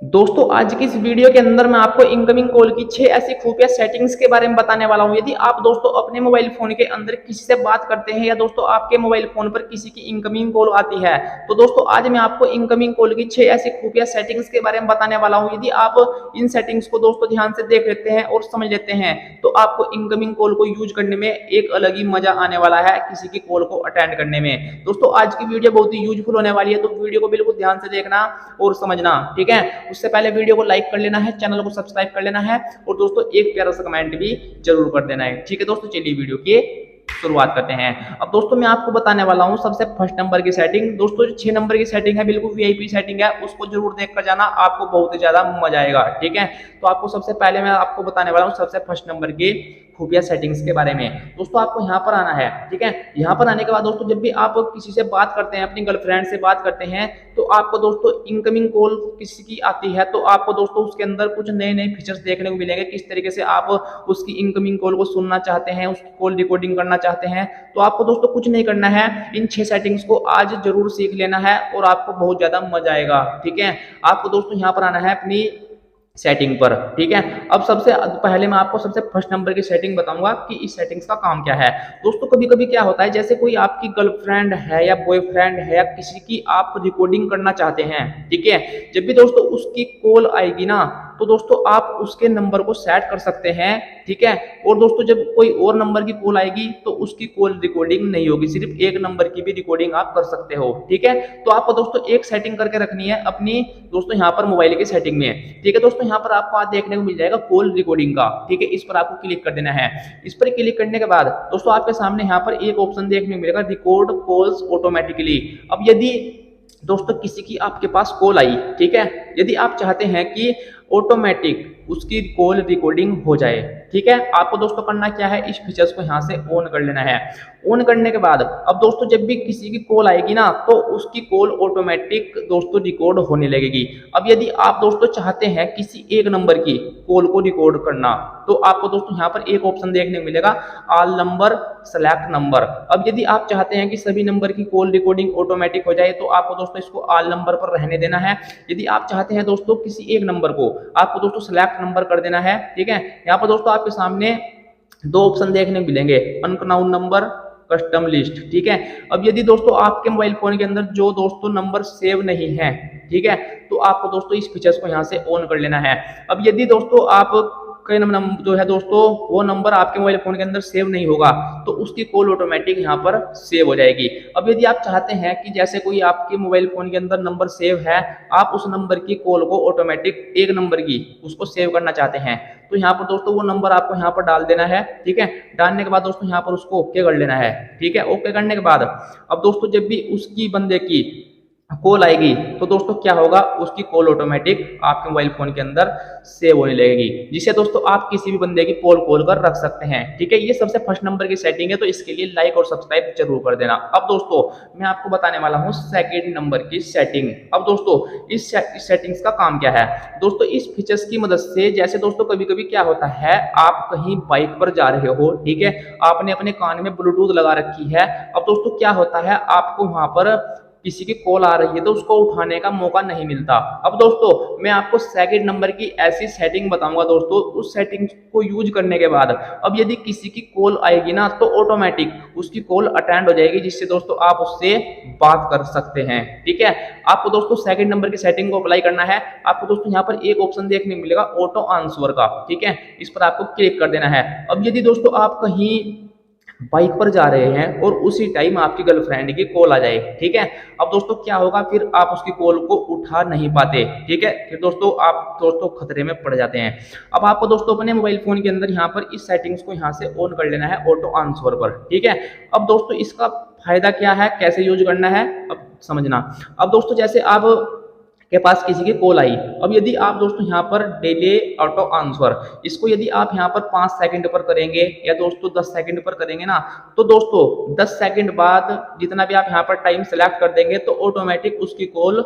दोस्तों आज की इस वीडियो के अंदर मैं आपको इनकमिंग कॉल की 6 ऐसी खुफिया सेटिंग्स के बारे में बताने वाला हूं। यदि आप दोस्तों अपने मोबाइल फोन के अंदर किसी से बात करते हैं या दोस्तों आपके मोबाइल फोन पर किसी की इनकमिंग कॉल आती है, तो दोस्तों आज मैं आपको इनकमिंग कॉल की 6 ऐसी खुफिया सेटिंग्स के बारे में बताने वाला हूं। यदि आप इन सेटिंग्स को दोस्तों ध्यान से देख लेते हैं और समझ लेते हैं तो आपको इनकमिंग कॉल को यूज करने में एक अलग ही मजा आने वाला है, किसी की कॉल को अटेंड करने में। दोस्तों आज की वीडियो बहुत ही यूजफुल होने वाली है, तो वीडियो को बिल्कुल ध्यान से देखना और समझना, ठीक है। उससे पहले वीडियो को लाइक कर लेना है, चैनल को सब्सक्राइब कर लेना है और दोस्तों एक प्यारा सा कमेंट भी जरूर कर देना है, ठीक है दोस्तों। चलिए वीडियो की शुरुआत करते हैं। अब दोस्तों मैं आपको बताने वाला हूं सबसे फर्स्ट नंबर की सेटिंग। दोस्तों जो 6 नंबर की सेटिंग है बिल्कुल वीआईपी सेटिंग है, उसको जरूर देख कर जाना, आपको बहुत ही ज्यादा मजा आएगा, ठीक है। तो आपको सबसे पहले मैं आपको बताने वाला हूं सबसे फर्स्ट नंबर की खुफिया सेटिंग्स के बारे में। दोस्तों आपको यहाँ पर आना है, ठीक है। यहाँ पर आने के बाद दोस्तों जब भी आप किसी से बात करते हैं, अपनी गर्लफ्रेंड से बात करते हैं, तो आपको दोस्तों इनकमिंग कॉल किसी की आती है तो आपको दोस्तों उसके अंदर कुछ नए नए फीचर्स देखने को मिलेंगे। किस तरीके से आप उसकी इनकमिंग कॉल को सुनना चाहते हैं, उसकी कॉल रिकॉर्डिंग करना चाहते हैं, तो आपको दोस्तों कुछ नहीं करना है, इन 6 सेटिंग्स को आज जरूर सीख लेना है और आपको बहुत ज्यादा मजा आएगा, ठीक है। आपको दोस्तों यहाँ पर आना है अपनी सेटिंग पर, ठीक है। अब सबसे पहले मैं आपको सबसे फर्स्ट नंबर की सेटिंग बताऊंगा कि इस सेटिंग्स का काम क्या है। दोस्तों कभी कभी क्या होता है, जैसे कोई आपकी गर्लफ्रेंड है या बॉयफ्रेंड है या किसी की आप रिकॉर्डिंग करना चाहते हैं, ठीक है। जब भी दोस्तों उसकी कॉल आएगी ना, तो दोस्तों आप उसके नंबर को सेट कर सकते हैं, ठीक है। और दोस्तों जब कोई और नंबर की कॉल आएगी तो उसकी कॉल रिकॉर्डिंग नहीं होगी, सिर्फ एक नंबर की भी रिकॉर्डिंग आप कर सकते हो, ठीक है। तो आपको दोस्तों एक सेटिंग करके रखनी है अपनी दोस्तों यहाँ पर मोबाइल की सेटिंग में, ठीक है। दोस्तों यहाँ पर आपको आज देखने को मिल जाएगा कॉल रिकॉर्डिंग का, ठीक है। इस पर आपको क्लिक कर देना है। इस पर क्लिक करने के बाद दोस्तों आपके सामने यहाँ पर एक ऑप्शन देखने को मिलेगा, रिकॉर्ड कॉल्स ऑटोमेटिकली। अब यदि दोस्तों किसी की आपके पास कॉल आई, ठीक है, यदि आप चाहते हैं कि ऑटोमेटिक उसकी कॉल रिकॉर्डिंग हो जाए, ठीक है, आपको दोस्तों करना क्या है, इस फीचर्स को यहाँ से ऑन कर लेना है। ऑन करने के बाद अब दोस्तों जब भी किसी की कॉल आएगी ना, तो उसकी कॉल ऑटोमेटिक दोस्तों रिकॉर्ड होने लगेगी। अब यदि आप दोस्तों चाहते हैं किसी एक नंबर की कॉल को रिकॉर्ड करना, तो आपको दोस्तों यहाँ पर एक ऑप्शन देखने को मिलेगा, ऑल नंबर सेलेक्ट नंबर। अब यदि आप चाहते हैं कि सभी नंबर की कॉल रिकॉर्डिंग ऑटोमेटिक हो जाए, तो आपको दोस्तों इसको ऑल नंबर पर रहने देना है। यदि आप चाहते हैं दोस्तों किसी एक नंबर को, आपको दोस्तों सेलेक्ट नंबर कर देना है, ठीक है। यहाँ पर दोस्तों आपके सामने 2 ऑप्शन देखने को मिलेंगे, अननोन नंबर, कस्टम लिस्ट, ठीक है। अब यदि दोस्तों आपके मोबाइल फोन के अंदर जो दोस्तों नंबर सेव नहीं है, ठीक है, तो आपको दोस्तों इस फीचर्स को यहाँ से ऑन कर लेना है। अब यदि दोस्तों आप कई नंबर जो है दोस्तों वो नंबर आपके मोबाइल फोन के अंदर सेव नहीं होगा, तो उसकी कॉल ऑटोमेटिक यहाँ पर सेव हो जाएगी। अब यदि आप चाहते हैं कि जैसे कोई आपके मोबाइल फोन के अंदर नंबर सेव है, आप उस नंबर की कॉल को ऑटोमेटिक एक नंबर की उसको सेव करना चाहते हैं, तो यहाँ पर दोस्तों वो नंबर आपको यहाँ पर डाल देना है, ठीक है। डालने के बाद दोस्तों यहाँ पर उसको ओके कर लेना है, ठीक है। ओके करने के बाद अब दोस्तों जब भी उसकी बंदे की कॉल आएगी, तो दोस्तों क्या होगा, उसकी कॉल ऑटोमेटिक आपके मोबाइल फोन के अंदर सेव होने लगेगी, जिसे दोस्तों आप किसी भी बंदे की कॉल कर रख सकते हैं, ठीक है। ये सबसे फर्स्ट नंबर की सेटिंग है, तो इसके लिए लाइक और सब्सक्राइब जरूर कर देना। अब दोस्तों मैं आपको बताने वाला हूँ सेकेंड नंबर की सेटिंग। अब दोस्तों इस सेटिंग्स का काम क्या है, दोस्तों इस फीचर्स की मदद से, जैसे दोस्तों कभी कभी क्या होता है, आप कहीं बाइक पर जा रहे हो, ठीक है, आपने अपने कान में ब्लूटूथ लगा रखी है। अब दोस्तों क्या होता है, आपको वहां पर किसी की कॉल आ रही है तो उसको उठाने का मौका नहीं मिलता। अब दोस्तों मैं आपको सेकंड नंबर की ऐसी सेटिंग बताऊंगा दोस्तों, उस सेटिंग को यूज करने के बाद अब यदि किसी की कॉल आएगी ना, तो ऑटोमेटिक उसकी कॉल अटेंड हो जाएगी, जिससे दोस्तों आप उससे बात कर सकते हैं, ठीक है। आपको दोस्तों सेकंड नंबर की सेटिंग को अप्लाई करना है। आपको दोस्तों यहाँ पर एक ऑप्शन देखने को मिलेगा, ऑटो आंसर का, ठीक है, इस पर आपको क्लिक कर देना है। अब यदि दोस्तों आप कहीं बाइक पर जा रहे हैं और उसी टाइम आपकी गर्लफ्रेंड की कॉल आ जाए, ठीक है, अब दोस्तों क्या होगा, फिर आप उसकी कॉल को उठा नहीं पाते, ठीक है, फिर दोस्तों आप दोस्तों खतरे में पड़ जाते हैं। अब आपको दोस्तों अपने मोबाइल फोन के अंदर यहाँ पर इस सेटिंग्स को यहाँ से ऑन कर लेना है, ऑटो आंसर पर, ठीक है। अब दोस्तों इसका फायदा क्या है, कैसे यूज करना है, अब समझना। अब दोस्तों जैसे आप के पास किसी की कॉल आई, अब यदि आप दोस्तों यहाँ पर डिले ऑटो आंसर, इसको यदि आप यहाँ पर 5 सेकंड पर करेंगे या दोस्तों 10 सेकंड पर करेंगे ना, तो दोस्तों 10 सेकंड बाद जितना भी आप यहाँ पर टाइम सेलेक्ट कर देंगे, तो ऑटोमेटिक उसकी कॉल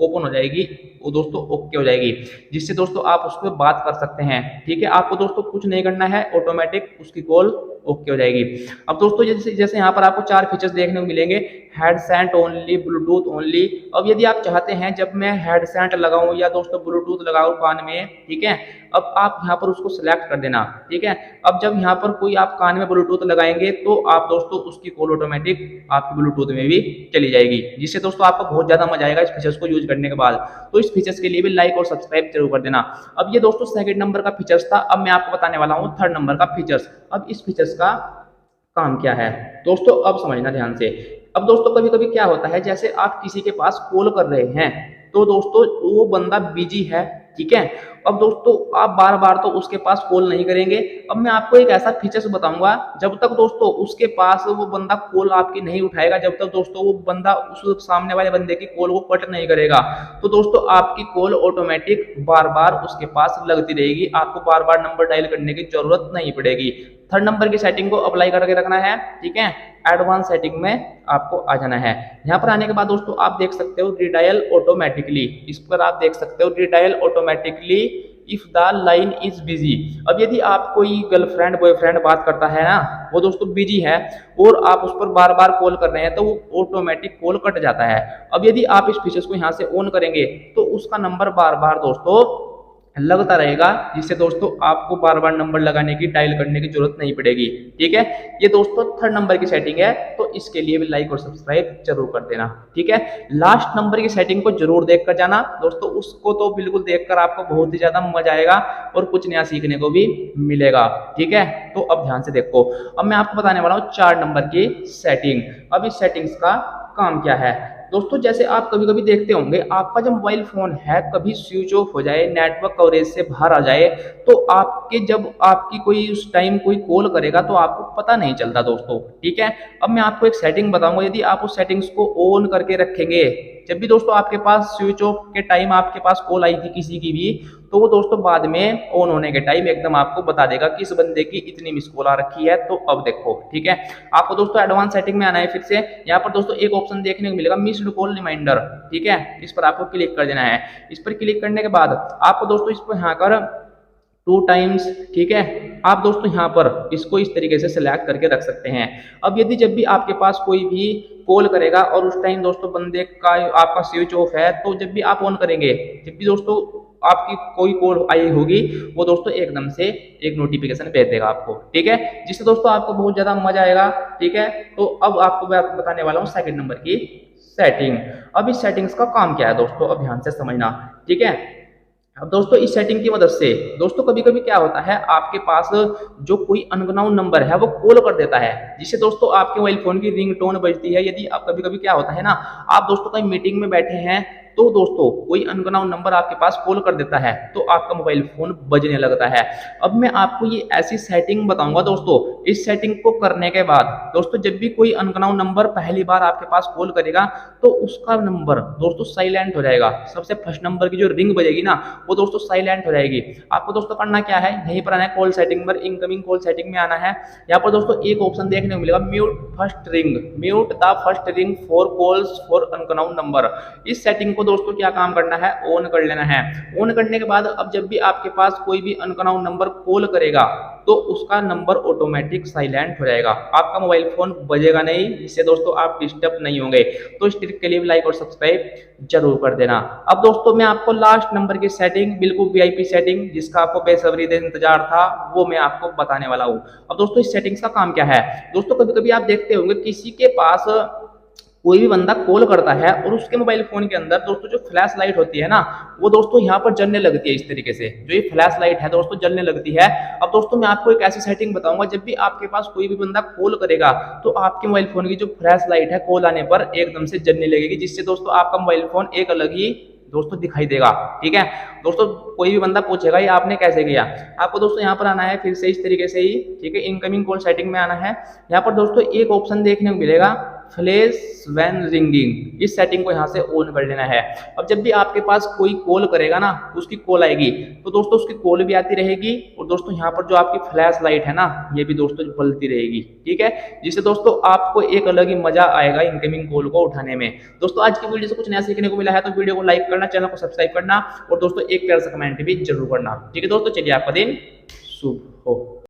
ओपन हो जाएगी, वो दोस्तों ओके हो जाएगी, जिससे दोस्तों आप उस पर बात कर सकते हैं। ठीक है, आपको दोस्तों कुछ नहीं करना है, ऑटोमेटिक उसकी कॉल ओके हो जाएगी। अब दोस्तों जैसे जैसे यहाँ पर आपको 4 फीचर्स देखने को मिलेंगे, हेडसेट ओनली, ब्लूटूथ ओनली। अब यदि आप चाहते हैं जब मैं हेडसेट लगाऊं या दोस्तों ब्लूटूथ लगाऊं कान में, ठीक है, अब आप यहाँ पर उसको सिलेक्ट कर देना। ठीक है, अब जब यहाँ पर कोई आप कान में ब्लूटूथ लगाएंगे तो आप दोस्तों उसकी कॉल ऑटोमेटिक आपकी ब्लूटूथ में भी चली जाएगी, जिससे दोस्तों आपको बहुत ज्यादा मजा आएगा इस फीचर्स को यूज करने के बाद। तो इस फीचर्स के लिए भी लाइक और सब्सक्राइब जरूर कर देना। अब ये दोस्तों सेकंड नंबर का फीचर्स था। अब मैं आपको बताने वाला हूँ थर्ड नंबर का फीचर्स। अब इस फीचर्स का काम क्या है दोस्तों, अब समझना ध्यान से। अब दोस्तों कभी कभी क्या होता है, जैसे आप किसी के पास कॉल कर रहे हैं तो दोस्तों वो बंदा बिजी है, ठीक है। अब दोस्तों आप बार बार तो उसके पास कॉल नहीं करेंगे। अब मैं आपको एक ऐसा फीचर्स बताऊंगा, जब तक दोस्तों उसके पास वो बंदा कॉल आपकी नहीं उठाएगा, जब तक दोस्तों वो बंदा उस सामने वाले बंदे की कॉल को कट नहीं करेगा, तो दोस्तों आपकी कॉल ऑटोमेटिक बार बार उसके पास लगती रहेगी, आपको बार बार नंबर डायल करने की जरूरत नहीं पड़ेगी। थर्ड नंबर की सेटिंग को अप्लाई करके रखना है, ठीक है। एडवांस सेटिंग में आपको आ जाना है। यहाँ पर आने के बाद दोस्तों आप देख सकते हो रिडायल ऑटोमेटिकली, इस पर आप देख सकते हो redial automatically if the line is busy. अब यदि आप कोई गर्लफ्रेंड बॉयफ्रेंड बात करता है ना, वो दोस्तों बिजी है और आप उस पर बार बार कॉल कर रहे हैं, तो वो ऑटोमेटिक कॉल कट जाता है। अब यदि आप इस फीचर्स को यहाँ से ऑन करेंगे तो उसका नंबर बार बार दोस्तों लगता रहेगा, जिससे दोस्तों आपको बार बार नंबर लगाने की डायल करने की जरूरत नहीं पड़ेगी। ठीक है, ये दोस्तों थर्ड नंबर की सेटिंग है, तो इसके लिए भी लाइक और सब्सक्राइब जरूर कर देना। ठीक है, लास्ट नंबर की सेटिंग को जरूर देख कर जाना दोस्तों, उसको तो बिल्कुल देखकर आपको बहुत ही ज्यादा मजा आएगा और कुछ नया सीखने को भी मिलेगा। ठीक है, तो अब ध्यान से देखो। अब मैं आपको बताने वाला हूँ 4 नंबर की सेटिंग। अब इस सेटिंग्स का काम क्या है दोस्तों, जैसे आप कभी कभी देखते होंगे आपका जो मोबाइल फोन है कभी स्विच ऑफ हो जाए, नेटवर्क कवरेज से बाहर आ जाए, तो आपके जब आपकी कोई उस टाइम कोई कॉल करेगा तो आपको पता नहीं चलता दोस्तों। ठीक है, अब मैं आपको एक सेटिंग बताऊंगा, यदि आप उस सेटिंग्स को ऑन करके रखेंगे, जब भी दोस्तों आपके पास स्विच ऑफ के टाइम आपके पास कॉल आई थी किसी की भी, तो वो दोस्तों बाद में ऑन होने के टाइम एकदम आपको बता देगा कि इस बंदे की इतनी मिस कॉल आ रखी है। तो अब देखो, ठीक है, आपको दोस्तों एडवांस सेटिंग में आना है। फिर से यहाँ पर दोस्तों एक ऑप्शन देखने को मिलेगा मिस्ड कॉल रिमाइंडर, ठीक है, इस पर आपको क्लिक कर देना है। इस पर क्लिक करने के बाद आपको दोस्तों इस पर यहाँ कर 2 टाइम्स, ठीक है, आप दोस्तों यहाँ पर इसको इस तरीके से सिलेक्ट करके रख सकते हैं। अब यदि जब भी आपके पास कोई भी कॉल करेगा और उस टाइम दोस्तों बंदे का आपका स्विच ऑफ है, तो जब भी आप ऑन करेंगे, जब भी दोस्तों आपकी कोई कॉल आई होगी, वो दोस्तों एकदम से एक नोटिफिकेशन भेज देगा आपको। ठीक है, जिससे दोस्तों आपको बहुत ज्यादा मजा आएगा। ठीक है, तो अब आपको मैं बताने वाला हूँ सेकंड नंबर की सेटिंग। अब इस सेटिंग्स का काम क्या है दोस्तों, अब ध्यान से समझना। ठीक है, अब दोस्तों इस सेटिंग की मदद से दोस्तों कभी कभी क्या होता है, आपके पास जो कोई अननोन नंबर है वो कॉल कर देता है, जिससे दोस्तों आपके मोबाइल फोन की रिंगटोन बजती है। यदि आप कभी कभी क्या होता है ना, आप दोस्तों कहीं मीटिंग में बैठे हैं, तो दोस्तों कोई अननोन नंबर आपके पास कॉल कर देता है, तो आपका मोबाइल फोन बजने लगता है। अब मैं आपको ये ऐसी सेटिंग बताऊंगा दोस्तों, इस सेटिंग को करने के बाद दोस्तों जब भी कोई अननोन नंबर पहली बार आपके पास कॉल करेगा, तो उसका नंबर दोस्तों साइलेंट हो जाएगा। सबसे फर्स्ट नंबर की जो रिंग बजेगी ना, वो दोस्तों साइलेंट हो जाएगी। आपको दोस्तों करना क्या है, यहीं पर आना है, कॉल सेटिंग पर इनकमिंग कॉल सेटिंग में आना है। यहाँ पर दोस्तों एक ऑप्शन देखने को मिलेगा mute first ring, mute the first ring for calls for unknown number. इस सेटिंग को दोस्तों क्या काम करना है, ऑन कर लेना है। ऑन करने के बाद अब जब भी आपके पास कोई भी अननोन नंबर कॉल करेगा, तो उसका नंबर ऑटोमेटिक साइलेंट हो जाएगा, आपका मोबाइल फोन बजेगा नहीं, जिससे दोस्तों आप डिस्टर्ब नहीं होंगे। तो इस ट्रिक के लिए लाइक और सब्सक्राइब जरूर कर देना। अब दोस्तों मैं आपको लास्ट नंबर की सेटिंग, बिल्कुल वीआईपी सेटिंग, जिसका आपको बेसब्री से इंतजार था, वो मैं आपको बताने वाला हूँ। अब दोस्तों इस सेटिंग्स का काम क्या है दोस्तों, कभी कभी आप देखते होंगे किसी के पास कोई भी बंदा कॉल करता है और उसके मोबाइल फोन के अंदर दोस्तों जो फ्लैश लाइट होती है ना, वो दोस्तों यहाँ पर जलने लगती है। इस तरीके से जो ये फ्लैश लाइट है दोस्तों जलने लगती है। अब दोस्तों मैं आपको एक ऐसी सेटिंग बताऊंगा, जब भी आपके पास कोई भी बंदा कॉल करेगा, तो आपके मोबाइल फोन की जो फ्लैश लाइट है कॉल आने पर एकदम से जलने लगेगी, जिससे दोस्तों आपका मोबाइल फोन एक अलग ही दोस्तों दिखाई देगा। ठीक है दोस्तों, कोई भी बंदा पूछेगा ये आपने कैसे किया, आपको दोस्तों यहाँ पर आना है, फिर से इस तरीके से ही, ठीक है, इनकमिंग कॉल सेटिंग में आना है। यहाँ पर दोस्तों एक ऑप्शन देखने को मिलेगा फ्लैश व्हेन रिंगिंग, इस सेटिंग को यहाँ से ऑन कर लेना है। अब जब भी आपके पास कोई कॉल करेगा ना तो उसकी कॉल आएगी, तो दोस्तों उसकी कॉल भी आती रहेगी और दोस्तों यहाँ पर जो आपकी फ्लैश लाइट है ना ये भी दोस्तों बलती रहेगी, ठीक है, जिससे दोस्तों आपको एक अलग ही मजा आएगा इनकमिंग कॉल को उठाने में। दोस्तों आज की वीडियो से कुछ नया सीखने को मिला है तो वीडियो को लाइक करना, चैनल को सब्सक्राइब करना और दोस्तों एक प्यारा सा कमेंट भी जरूर करना, ठीक है दोस्तों। चलिए आपका दिन शुभ हो।